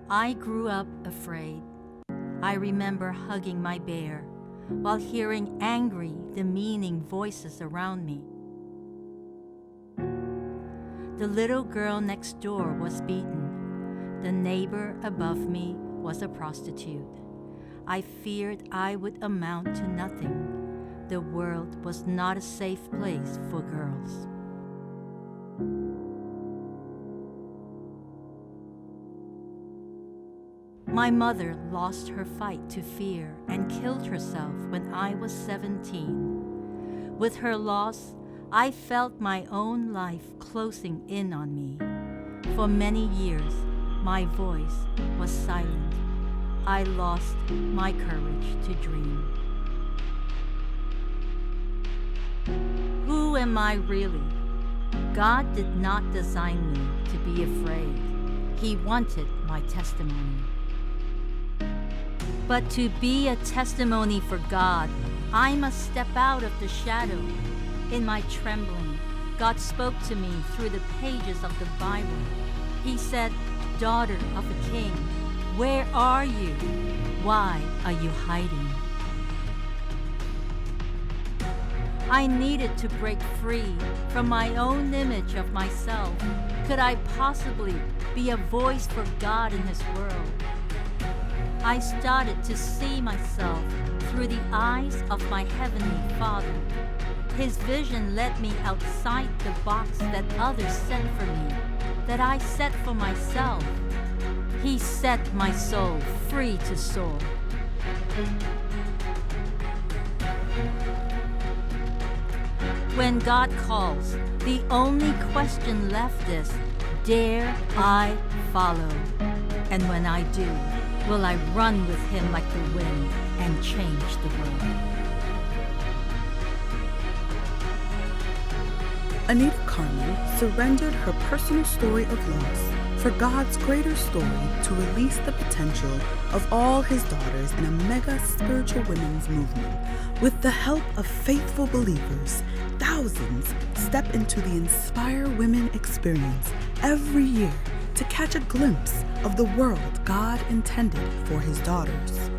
I grew up afraid. I remember hugging my bear while hearing angry, demeaning voices around me. The little girl next door was beaten. The neighbor above me was a prostitute. I feared I would amount to nothing. The world was not a safe place for girls. My mother lost her fight to fear and killed herself when I was 17. With her loss, I felt my own life closing in on me. For many years, my voice was silent. I lost my courage to dream. Who am I really? God did not design me to be afraid. He wanted my testimony. But to be a testimony for God, I must step out of the shadow. In my trembling, God spoke to me through the pages of the Bible. He said, "Daughter of a king, where are you? Why are you hiding?" I needed to break free from my own image of myself. Could I possibly be a voice for God in His world? I started to see myself through the eyes of my Heavenly Father. His vision led me outside the box that others set for me, that I set for myself. He set my soul free to soar. When God calls, the only question left is, dare I follow? And when I do, will I run with Him like the wind and change the world? Anita Carman surrendered her personal story of loss for God's greater story to release the potential of all His daughters in a mega spiritual women's movement. With the help of faithful believers, thousands step into the Inspire Women experience every year to catch a glimpse of the world God intended for His daughters.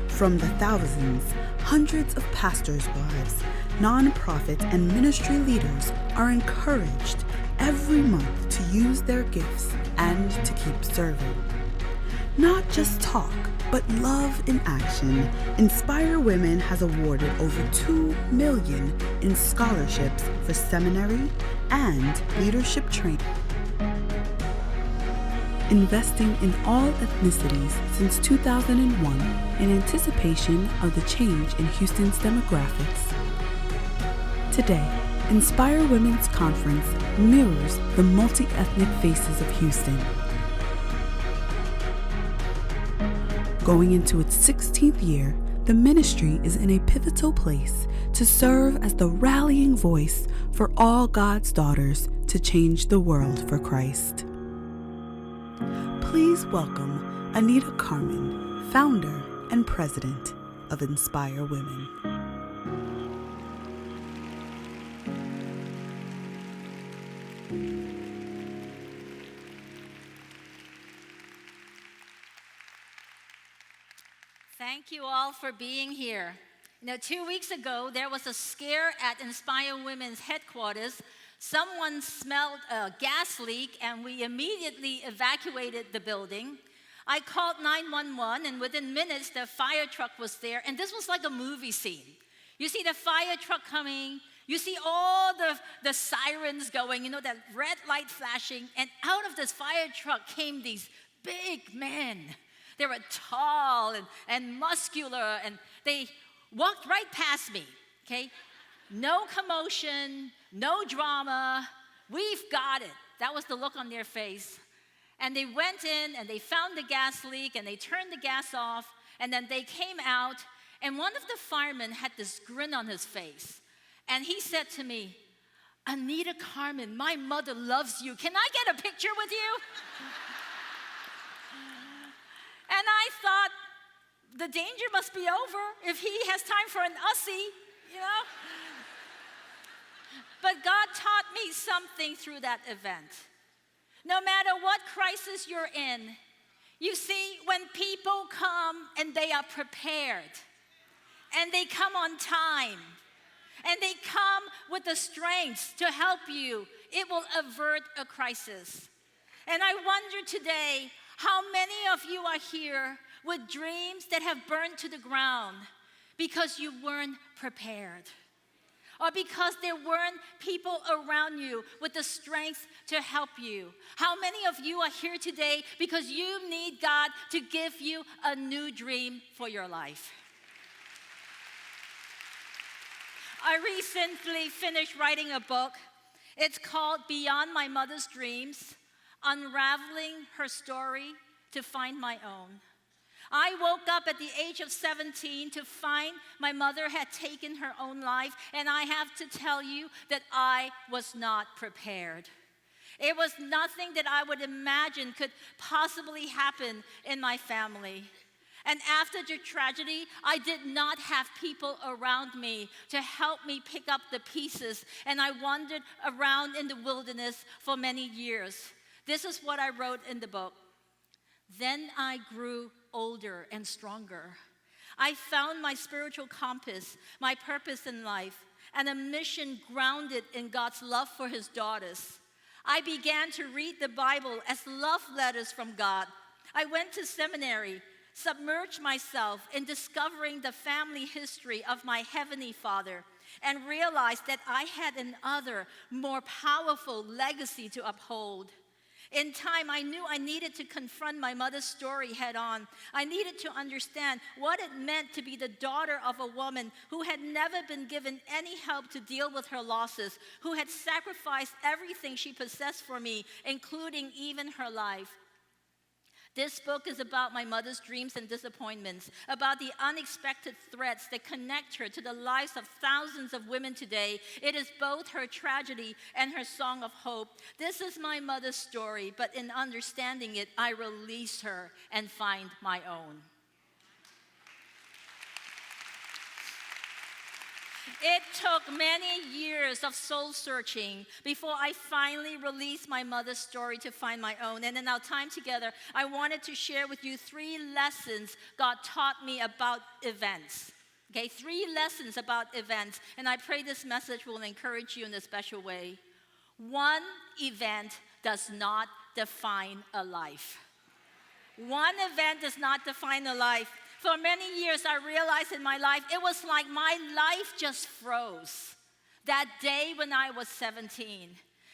From the thousands, hundreds of pastors' wives, nonprofit and ministry leaders are encouraged every month to use their gifts and to keep serving. Not just talk, but love in action. Inspire Women has awarded over $2 million in scholarships for seminary and leadership training, investing in all ethnicities since 2001 in anticipation of the change in Houston's demographics. Today, Inspire Women's Conference mirrors the multi-ethnic faces of Houston. Going into its 16th year, the ministry is in a pivotal place to serve as the rallying voice for all God's daughters to change the world for Christ. Please welcome Anita Carman, founder and president of Inspire Women. Thank you all for being here. 2 weeks ago, there was a scare at Inspire Women's headquarters. Someone smelled a gas leak, and we immediately evacuated the building. I called 911, and within minutes, the fire truck was there, and this was like a movie scene. You see the fire truck coming, you see all the sirens going, that red light flashing, and out of this fire truck came these big men. They were tall and muscular, and they walked right past me, okay? No commotion, no drama. We've got it. That was the look on their face. And they went in, and they found the gas leak, and they turned the gas off, and then they came out, and one of the firemen had this grin on his face. And he said to me, "Anita Carman, my mother loves you. Can I get a picture with you?" And I thought, the danger must be over if he has time for an Ussie, But God taught me something through that event. No matter what crisis you're in, You see, when people come and they are prepared, and they come on time, and they come with the strength to help you, it will avert a crisis. And I wonder today, how many of you are here with dreams that have burned to the ground because you weren't prepared? Or because there weren't people around you with the strength to help you? How many of you are here today because you need God to give you a new dream for your life? I recently finished writing a book. It's called Beyond My Mother's Dreams, Unraveling Her Story to Find My Own. I woke up at the age of 17 to find my mother had taken her own life, and I have to tell you that I was not prepared. It was nothing that I would imagine could possibly happen in my family. And after the tragedy, I did not have people around me to help me pick up the pieces, and I wandered around in the wilderness for many years. This is what I wrote in the book. Then I grew older and stronger. I found my spiritual compass, my purpose in life, and a mission grounded in God's love for His daughters. I began to read the Bible as love letters from God. I went to seminary, submerged myself in discovering the family history of my Heavenly Father, and realized that I had another, more powerful legacy to uphold. In time, I knew I needed to confront my mother's story head on. I needed to understand what it meant to be the daughter of a woman who had never been given any help to deal with her losses, who had sacrificed everything she possessed for me, including even her life. This book is about my mother's dreams and disappointments, about the unexpected threats that connect her to the lives of thousands of women today. It is both her tragedy and her song of hope. This is my mother's story, but in understanding it, I release her and find my own. It took many years of soul searching before I finally released my mother's story to find my own. And in our time together, I wanted to share with you 3 lessons God taught me about events. Okay, 3 lessons about events. And I pray this message will encourage you in a special way. 1 event does not define a life. 1 event does not define a life. For many years, I realized in my life, it was like my life just froze that day when I was 17.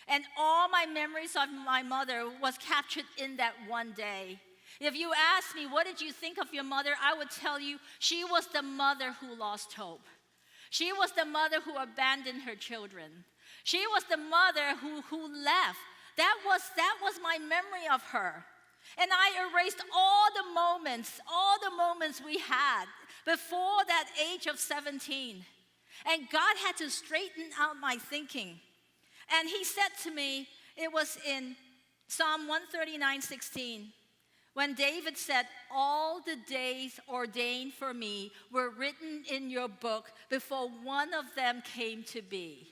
And all my memories of my mother was captured in that one day. If you ask me, what did you think of your mother? I would tell you, she was the mother who lost hope. She was the mother who abandoned her children. She was the mother who left. That was my memory of her. And I erased all the moments we had before that age of 17. And God had to straighten out my thinking. And He said to me, it was in Psalm 139:16, when David said, all the days ordained for me were written in your book before one of them came to be.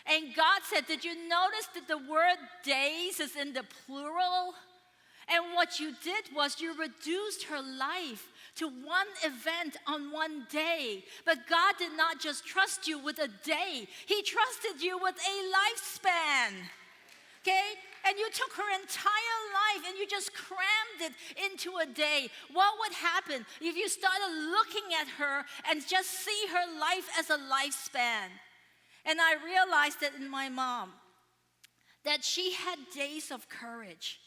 And God said, did you notice that the word days is in the plural? And what you did was you reduced her life to one event on one day. But God did not just trust you with a day. He trusted you with a lifespan. Okay? And you took her entire life and you just crammed it into a day. What would happen if you started looking at her and just see her life as a lifespan? And I realized that in my mom, that she had days of courage.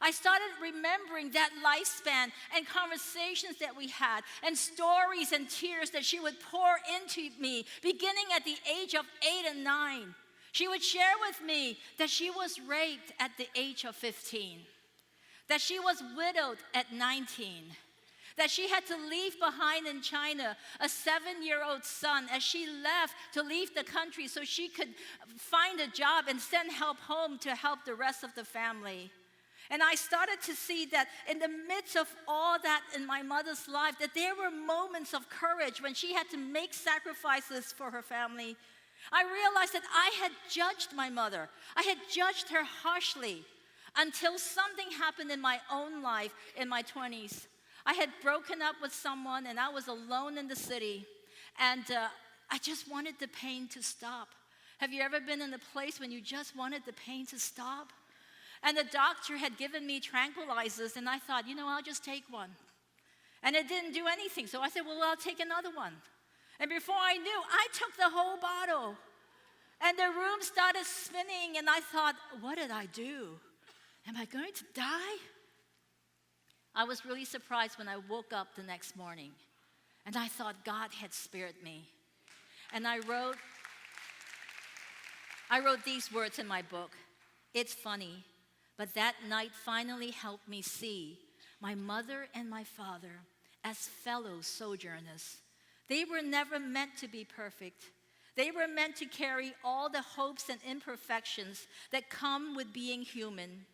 I started remembering that lifespan and conversations that we had and stories and tears that she would pour into me beginning at the age of 8 and 9. She would share with me that she was raped at the age of 15, that she was widowed at 19, that she had to leave behind in China a 7-year-old son as she left to leave the country so she could find a job and send help home to help the rest of the family. And I started to see that in the midst of all that in my mother's life, that there were moments of courage when she had to make sacrifices for her family. I realized that I had judged my mother. I had judged her harshly. until something happened in my own life in my 20s. I had broken up with someone and I was alone in the city, and I just wanted the pain to stop. Have you ever been in a place when you just wanted the pain to stop? And the doctor had given me tranquilizers, and I thought, I'll just take one. And it didn't do anything, so I said, well, I'll take another one. And before I knew, I took the whole bottle. And the room started spinning, and I thought, what did I do? Am I going to die? I was really surprised when I woke up the next morning, and I thought God had spared me. And I wrote these words in my book. It's funny, but that night finally helped me see my mother and my father as fellow sojourners. They were never meant to be perfect. They were meant to carry all the hopes and imperfections that come with being human.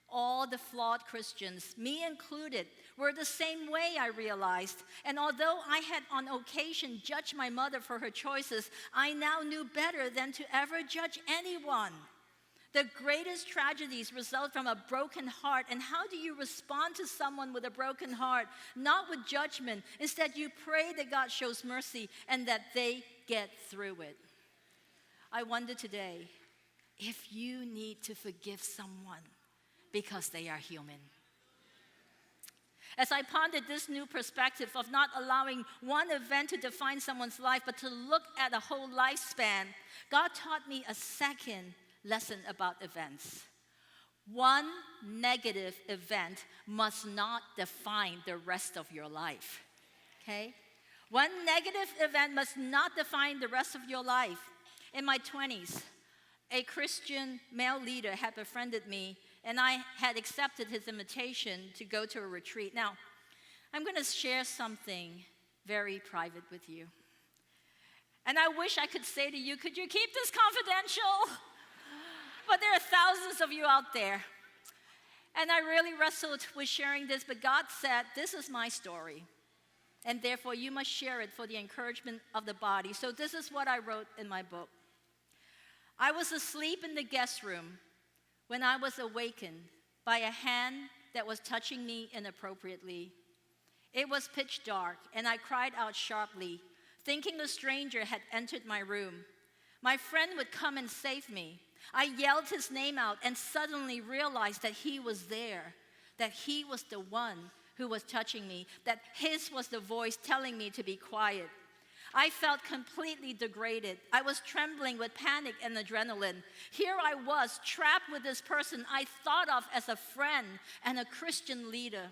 All the flawed Christians, me included, were the same way, I realized. And although I had on occasion judged my mother for her choices, I now knew better than to ever judge anyone. The greatest tragedies result from a broken heart. And how do you respond to someone with a broken heart? Not with judgment. Instead, you pray that God shows mercy and that they get through it. I wonder today if you need to forgive someone because they are human. As I pondered this new perspective of not allowing one event to define someone's life, but to look at a whole lifespan, God taught me a second lesson about events. One negative event must not define the rest of your life. Okay? One negative event must not define the rest of your life. In my 20s, a Christian male leader had befriended me, and I had accepted his invitation to go to a retreat. Now, I'm going to share something very private with you. And I wish I could say to you, could you keep this confidential? But there are thousands of you out there. And I really wrestled with sharing this, but God said, this is my story. And therefore, you must share it for the encouragement of the body. So this is what I wrote in my book. I was asleep in the guest room when I was awakened by a hand that was touching me inappropriately. It was pitch dark, and I cried out sharply, thinking a stranger had entered my room. My friend would come and save me. I yelled his name out and suddenly realized that he was there, that he was the one who was touching me, that his was the voice telling me to be quiet. I felt completely degraded. I was trembling with panic and adrenaline. Here I was, trapped with this person I thought of as a friend and a Christian leader.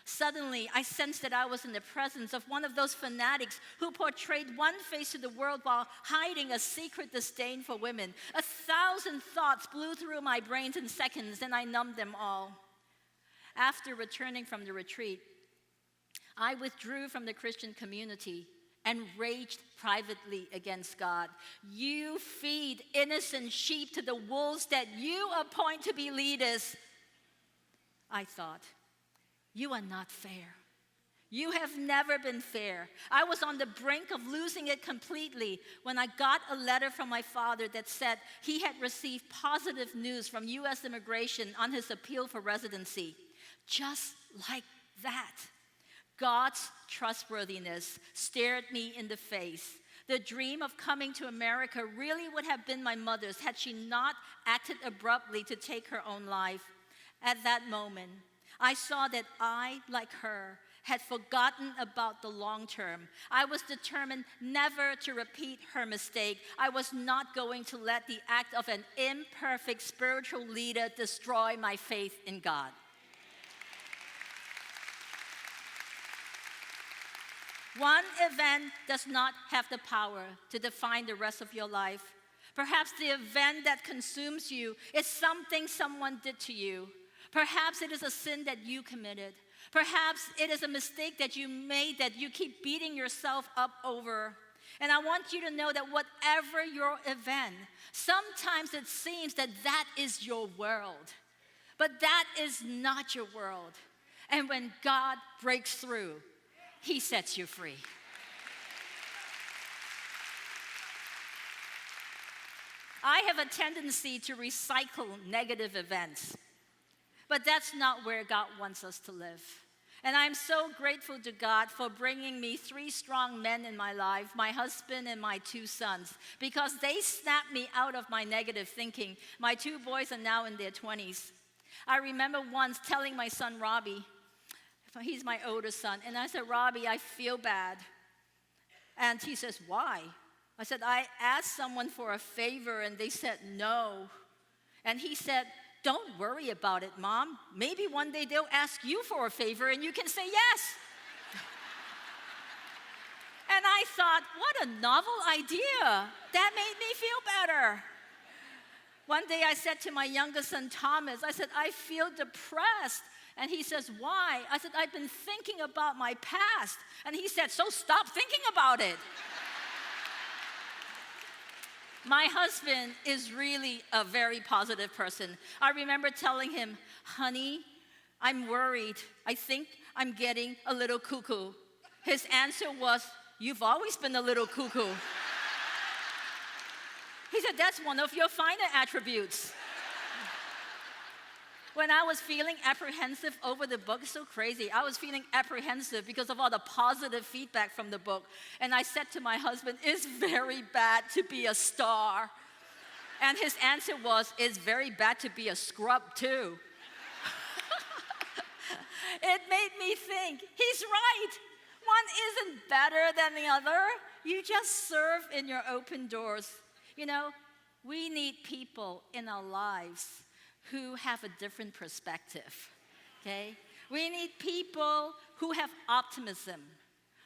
Suddenly, I sensed that I was in the presence of one of those fanatics who portrayed one face to the world while hiding a secret disdain for women. 1,000 thoughts blew through my brain in seconds, and I numbed them all. After returning from the retreat, I withdrew from the Christian community and raged privately against God. You feed innocent sheep to the wolves that you appoint to be leaders. I thought, you are not fair. You have never been fair. I was on the brink of losing it completely when I got a letter from my father that said he had received positive news from U.S. immigration on his appeal for residency. Just like that. God's trustworthiness stared me in the face. The dream of coming to America really would have been my mother's had she not acted abruptly to take her own life. At that moment, I saw that I, like her, had forgotten about the long term. I was determined never to repeat her mistake. I was not going to let the act of an imperfect spiritual leader destroy my faith in God. One event does not have the power to define the rest of your life. Perhaps the event that consumes you is something someone did to you. Perhaps it is a sin that you committed. Perhaps it is a mistake that you made that you keep beating yourself up over. And I want you to know that whatever your event, sometimes it seems that that is your world. But that is not your world. And when God breaks through, He sets you free. I have a tendency to recycle negative events. But that's not where God wants us to live. And I'm so grateful to God for bringing me 3 strong men in my life, my husband and my 2 sons, because they snapped me out of my negative thinking. My 2 boys are now in their 20s. I remember once telling my son, Robbie, he's my older son, and I said, Robbie, I feel bad. And he says, why? I said, I asked someone for a favor, and they said no. And he said, don't worry about it, Mom. Maybe one day they'll ask you for a favor and you can say yes. And I thought, what a novel idea. That made me feel better. One day I said to my youngest son, Thomas, I said, I feel depressed. And he says, why? I said, I've been thinking about my past. And he said, so stop thinking about it. My husband is really a very positive person. I remember telling him, honey, I'm worried. I think I'm getting a little cuckoo. His answer was, you've always been a little cuckoo. He said, that's one of your finer attributes. When I was feeling apprehensive over the book, it's so crazy. I was feeling apprehensive because of all the positive feedback from the book. And I said to my husband, it's very bad to be a star. And his answer was, it's very bad to be a scrub too. It made me think, he's right. One isn't better than the other. You just serve in your open doors. You know, we need people in our lives who have a different perspective, okay? We need people who have optimism.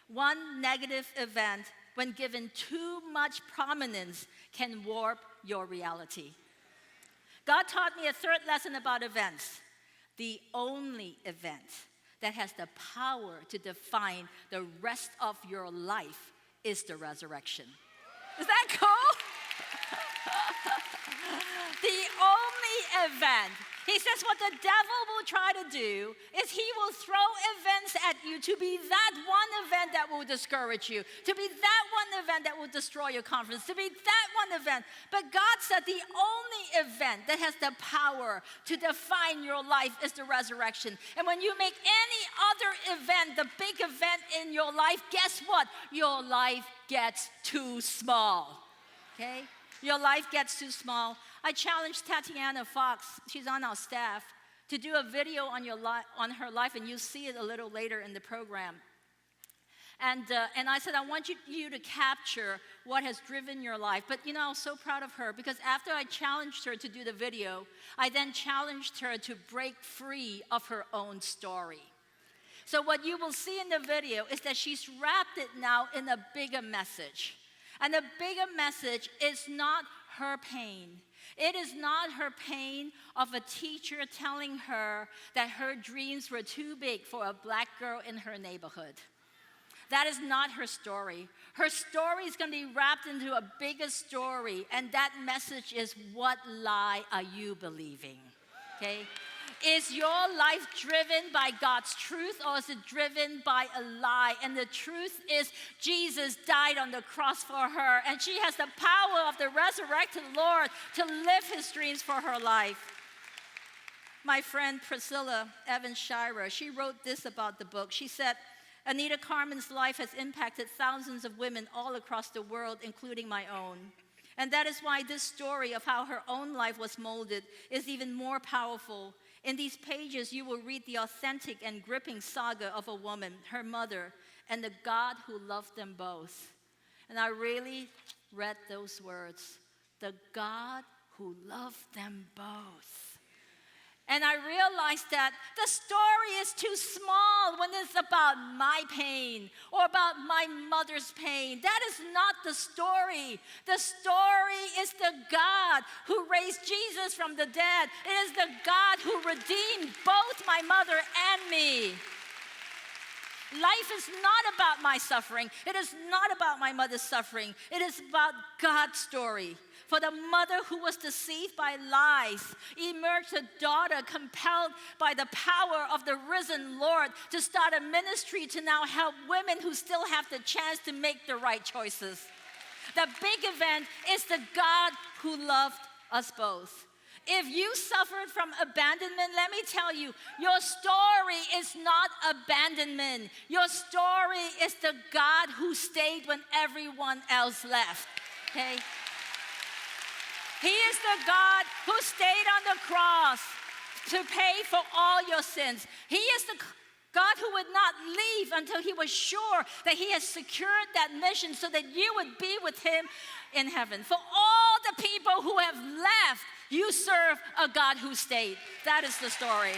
One negative event, when given too much prominence, can warp your reality. God taught me a 3rd lesson about events. The only event that has the power to define the rest of your life is the resurrection. Is that cool? The only event. He says what the devil will try to do is he will throw events at you to be that one event that will discourage you, to be that one event that will destroy your confidence, to be that one event. But God said the only event that has the power to define your life is the resurrection. And when you make any other event, the big event in your life, guess what? Your life gets too small, okay? Your life gets too small. I challenged Tatiana Fox, she's on our staff, to do a video on on her life, and you'll see it a little later in the program. And I said, I want you to capture what has driven your life. But you know, I was so proud of her because after I challenged her to do the video, I then challenged her to break free of her own story. So what you will see in the video is that she's wrapped it now in a bigger message. And the bigger message is not her pain. It is not her pain of a teacher telling her that her dreams were too big for a black girl in her neighborhood. That is not her story. Her story is going to be wrapped into a bigger story, and that message is, what lie are you believing? Okay? Is your life driven by God's truth, or is it driven by a lie? And the truth is, Jesus died on the cross for her, and she has the power of the resurrected Lord to live his dreams for her life. My friend Priscilla Evans-Shira, she wrote this about the book. She said, Anita Carman's life has impacted thousands of women all across the world, including my own. And that is why this story of how her own life was molded is even more powerful. In these pages, you will read the authentic and gripping saga of a woman, her mother, and the God who loved them both. And I really read those words, the God who loved them both. And I realized that the story is too small when it's about my pain or about my mother's pain. That is not the story. The story is the God who raised Jesus from the dead. It is the God who redeemed both my mother and me. Life is not about my suffering. It is not about my mother's suffering. It is about God's story. For the mother who was deceived by lies emerged a daughter compelled by the power of the risen Lord to start a ministry to now help women who still have the chance to make the right choices. The big event is the God who loved us both. If you suffered from abandonment, let me tell you, your story is not abandonment. Your story is the God who stayed when everyone else left, okay? He is the God who stayed on the cross to pay for all your sins. He is the God who would not leave until he was sure that he has secured that mission so that you would be with him in heaven. For all the people who have left, you serve a God who stayed. That is the story.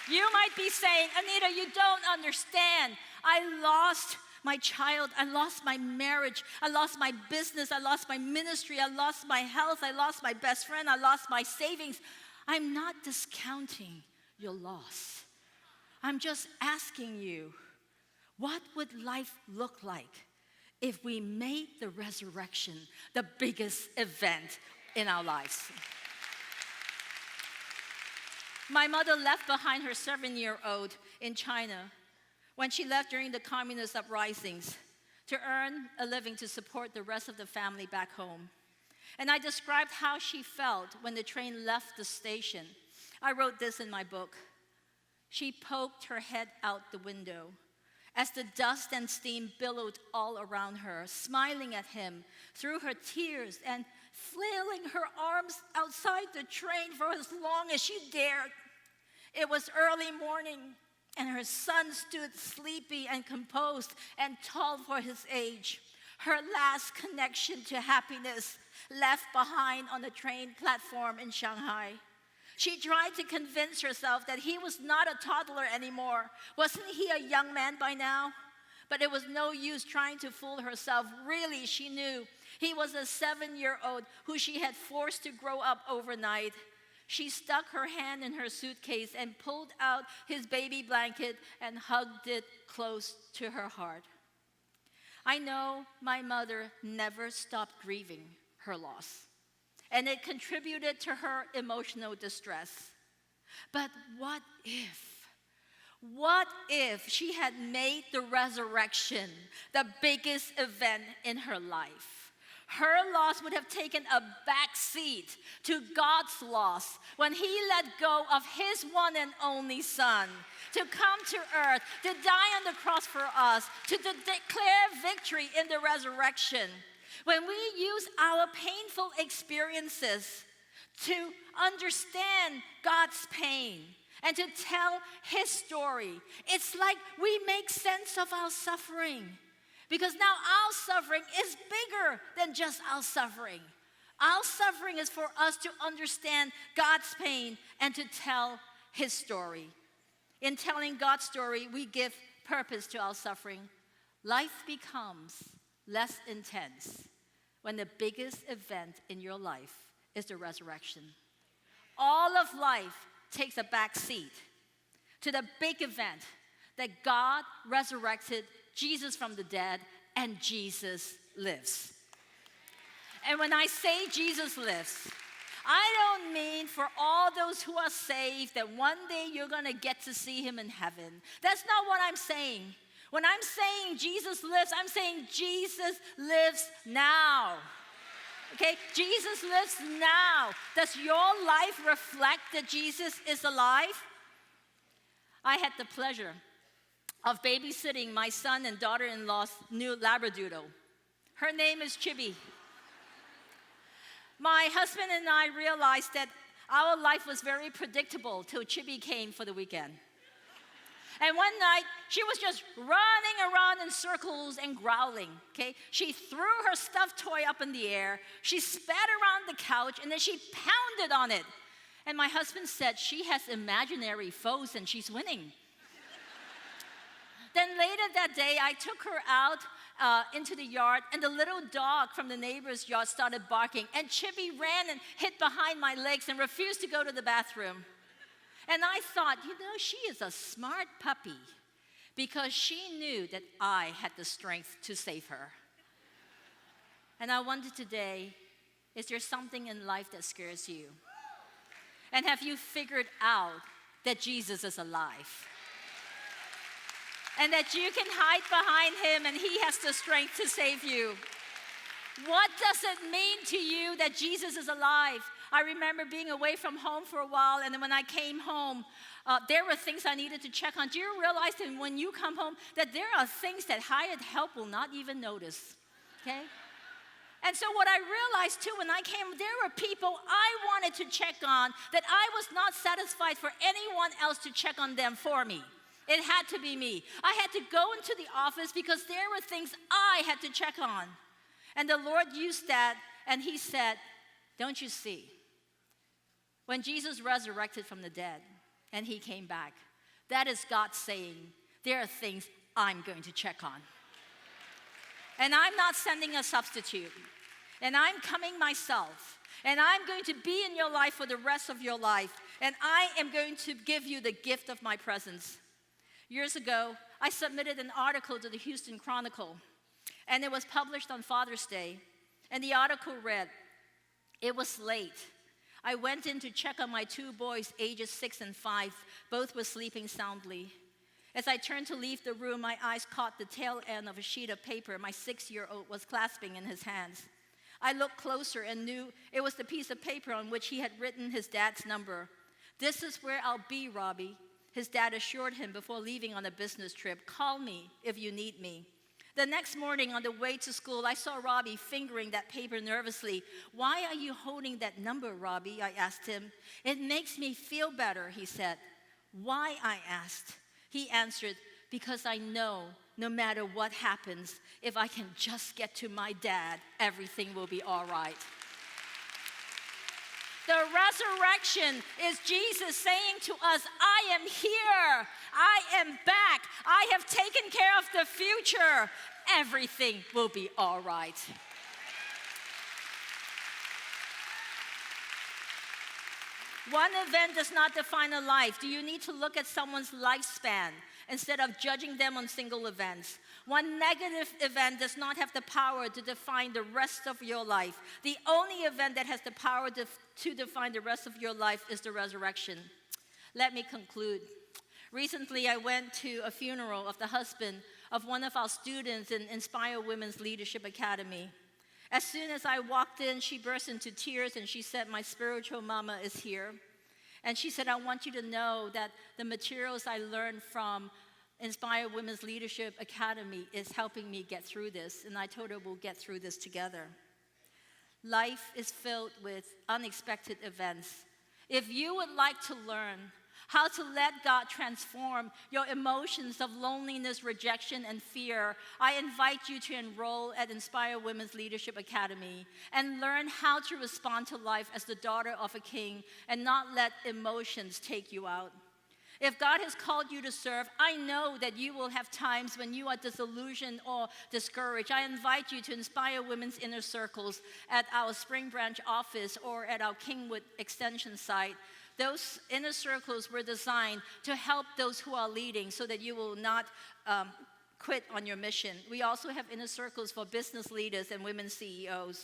You might be saying, Anita, you don't understand. I lost my child, I lost my marriage, I lost my business, I lost my ministry, I lost my health, I lost my best friend, I lost my savings. I'm not discounting your loss. I'm just asking you, what would life look like if we made the resurrection the biggest event in our lives? My mother left behind her 7-year-old in China when she left during the communist uprisings to earn a living to support the rest of the family back home. And I described how she felt when the train left the station. I wrote this in my book. She poked her head out the window as the dust and steam billowed all around her, smiling at him through her tears and flailing her arms outside the train for as long as she dared. It was early morning, and her son stood sleepy and composed and tall for his age. Her last connection to happiness left behind on the train platform in Shanghai. She tried to convince herself that he was not a toddler anymore. Wasn't he a young man by now? But it was no use trying to fool herself. Really, she knew he was a 7-year-old who she had forced to grow up overnight. She stuck her hand in her suitcase and pulled out his baby blanket and hugged it close to her heart. I know my mother never stopped grieving her loss, and it contributed to her emotional distress. But what if she had made the resurrection the biggest event in her life? Her loss would have taken a back seat to God's loss when he let go of his one and only son to come to earth, to die on the cross for us, to declare victory in the resurrection. When we use our painful experiences to understand God's pain and to tell his story, it's like we make sense of our suffering. Because now our suffering is bigger than just our suffering. Our suffering is for us to understand God's pain and to tell his story. In telling God's story, we give purpose to our suffering. Life becomes less intense when the biggest event in your life is the resurrection. All of life takes a back seat to the big event that God resurrected Jesus from the dead, and Jesus lives. And when I say Jesus lives, I don't mean for all those who are saved that one day you're going to get to see him in heaven. That's not what I'm saying. When I'm saying Jesus lives, I'm saying Jesus lives now. Okay? Jesus lives now. Does your life reflect that Jesus is alive? I had the pleasure of babysitting my son and daughter-in-law's new Labradoodle. Her name is Chibi. My husband and I realized that our life was very predictable till Chibi came for the weekend. And one night, she was just running around in circles and growling, okay? She threw her stuffed toy up in the air, she spat around the couch, and then she pounded on it. And my husband said, she has imaginary foes and she's winning. Then later that day, I took her out into the yard, and the little dog from the neighbor's yard started barking, and Chibi ran and hid behind my legs and refused to go to the bathroom. And I thought, she is a smart puppy because she knew that I had the strength to save her. And I wonder today, is there something in life that scares you? And have you figured out that Jesus is alive? And that you can hide behind him and he has the strength to save you. What does it mean to you that Jesus is alive? I remember being away from home for a while, and then when I came home, there were things I needed to check on. Do you realize that when you come home, that there are things that hired help will not even notice, okay? And so what I realized too when I came, there were people I wanted to check on that I was not satisfied for anyone else to check on them for me. It had to be me. I had to go into the office because there were things I had to check on. And the Lord used that, and he said, don't you see? When Jesus resurrected from the dead and he came back, that is God saying, there are things I'm going to check on. And I'm not sending a substitute. And I'm coming myself. And I'm going to be in your life for the rest of your life. And I am going to give you the gift of my presence. Years ago, I submitted an article to the Houston Chronicle. And it was published on Father's Day. And the article read, it was late. I went in to check on my two boys, ages 6 and 5. Both were sleeping soundly. As I turned to leave the room, my eyes caught the tail end of a sheet of paper my 6-year-old was clasping in his hands. I looked closer and knew it was the piece of paper on which he had written his dad's number. This is where I'll be, Robbie, his dad assured him before leaving on a business trip. Call me if you need me. The next morning on the way to school, I saw Robbie fingering that paper nervously. Why are you holding that number, Robbie? I asked him. It makes me feel better, he said. Why? I asked. He answered, because I know no matter what happens, if I can just get to my dad, everything will be all right. The resurrection is Jesus saying to us, I am here, I am back, I have taken care of the future, everything will be all right. One event does not define a life. Do you need to look at someone's lifespan instead of judging them on single events? One negative event does not have the power to define the rest of your life. The only event that has the power to define the rest of your life is the resurrection. Let me conclude. Recently, I went to a funeral of the husband of one of our students in Inspire Women's Leadership Academy. As soon as I walked in, she burst into tears and she said, my spiritual mama is here. And she said, I want you to know that the materials I learned from Inspire Women's Leadership Academy is helping me get through this. And I told her we'll get through this together. Life is filled with unexpected events. If you would like to learn how to let God transform your emotions of loneliness, rejection, and fear, I invite you to enroll at Inspire Women's Leadership Academy and learn how to respond to life as the daughter of a king and not let emotions take you out. If God has called you to serve, I know that you will have times when you are disillusioned or discouraged. I invite you to Inspire Women's Inner Circles at our Spring Branch office or at our Kingwood Extension site. Those inner circles were designed to help those who are leading so that you will not quit on your mission. We also have inner circles for business leaders and women CEOs.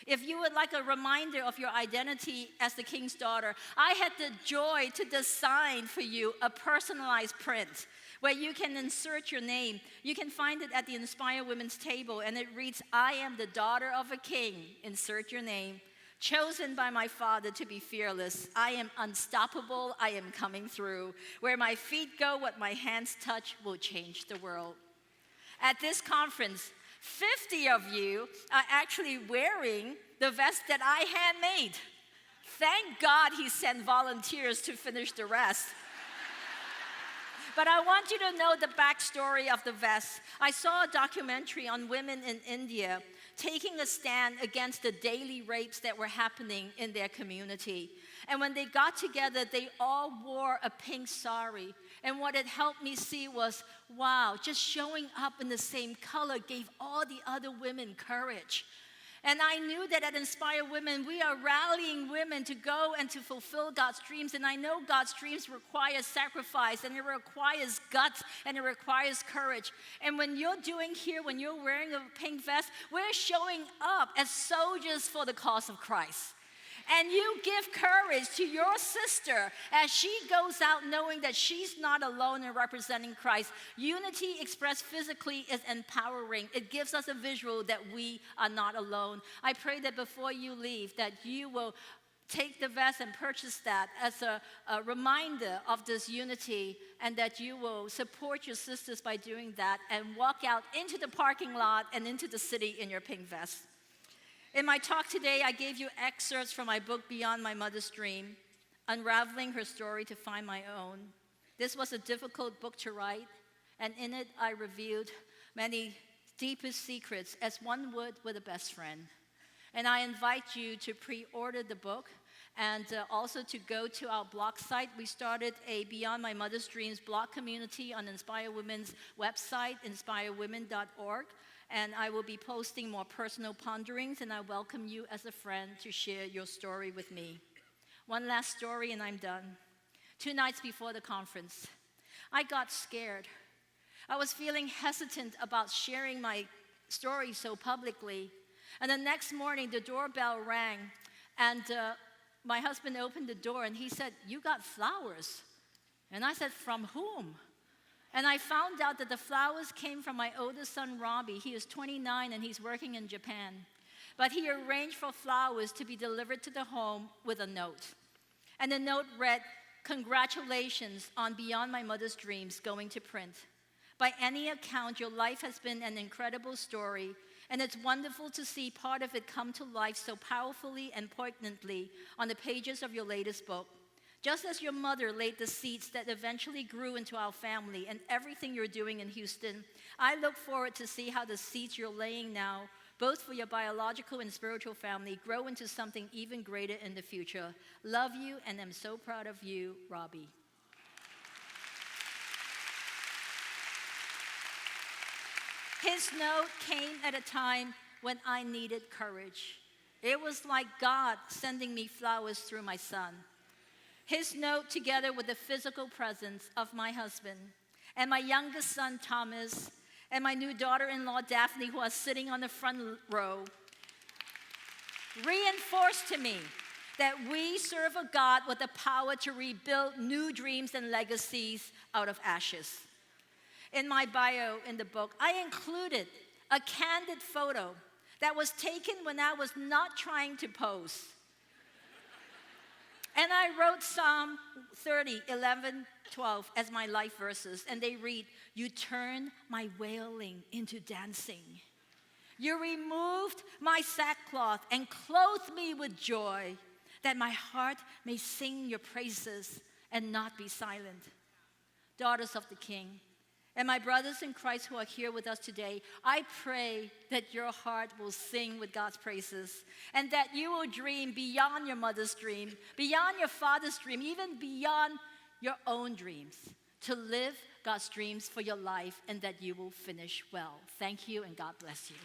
If you would like a reminder of your identity as the king's daughter, I had the joy to design for you a personalized print where you can insert your name. You can find it at the Inspire Women's table, and it reads, I am the daughter of a king. Insert your name. Chosen by my Father to be fearless. I am unstoppable. I am coming through. Where my feet go, what my hands touch will change the world. At this conference, 50 of you are actually wearing the vest that I handmade. Thank God he sent volunteers to finish the rest. But I want you to know the backstory of the vest. I saw a documentary on women in India taking a stand against the daily rapes that were happening in their community. And when they got together, they all wore a pink sari. And what it helped me see was, wow, just showing up in the same color gave all the other women courage. And I knew that at Inspire Women, we are rallying women to go and to fulfill God's dreams. And I know God's dreams require sacrifice, and it requires guts, and it requires courage. And when you're doing here, when you're wearing a pink vest, we're showing up as soldiers for the cause of Christ. And you give courage to your sister as she goes out knowing that she's not alone in representing Christ. Unity expressed physically is empowering. It gives us a visual that we are not alone. I pray that before you leave, that you will take the vest and purchase that as a reminder of this unity, and that you will support your sisters by doing that and walk out into the parking lot and into the city in your pink vest. In my talk today, I gave you excerpts from my book, Beyond My Mother's Dream, Unraveling Her Story to Find My Own. This was a difficult book to write, and in it I revealed many deepest secrets as one would with a best friend. And I invite you to pre-order the book and also to go to our blog site. We started a Beyond My Mother's Dreams blog community on Inspire Women's website, inspirewomen.org. And I will be posting more personal ponderings, and I welcome you as a friend to share your story with me. One last story, and I'm done. 2 nights before the conference, I got scared. I was feeling hesitant about sharing my story so publicly. And the next morning, the doorbell rang, and my husband opened the door, and he said, "You got flowers." And I said, "From whom?" And I found out that the flowers came from my oldest son, Robbie. He is 29 and he's working in Japan. But he arranged for flowers to be delivered to the home with a note. And the note read, "Congratulations on Beyond My Mother's Dreams going to print. By any account, your life has been an incredible story, and it's wonderful to see part of it come to life so powerfully and poignantly on the pages of your latest book. Just as your mother laid the seeds that eventually grew into our family and everything you're doing in Houston, I look forward to see how the seeds you're laying now, both for your biological and spiritual family, grow into something even greater in the future. Love you, and I'm so proud of you, Robbie." His note came at a time when I needed courage. It was like God sending me flowers through my son. His note, together with the physical presence of my husband and my youngest son, Thomas, and my new daughter-in-law, Daphne, who are sitting on the front row, reinforced to me that we serve a God with the power to rebuild new dreams and legacies out of ashes. In my bio in the book, I included a candid photo that was taken when I was not trying to pose. And I wrote Psalm 30, 11, 12 as my life verses, and they read, "You turn my wailing into dancing. You removed my sackcloth and clothed me with joy, that my heart may sing your praises and not be silent." Daughters of the King, and my brothers in Christ who are here with us today, I pray that your heart will sing with God's praises, and that you will dream beyond your mother's dream, beyond your father's dream, even beyond your own dreams, to live God's dreams for your life, and that you will finish well. Thank you, and God bless you.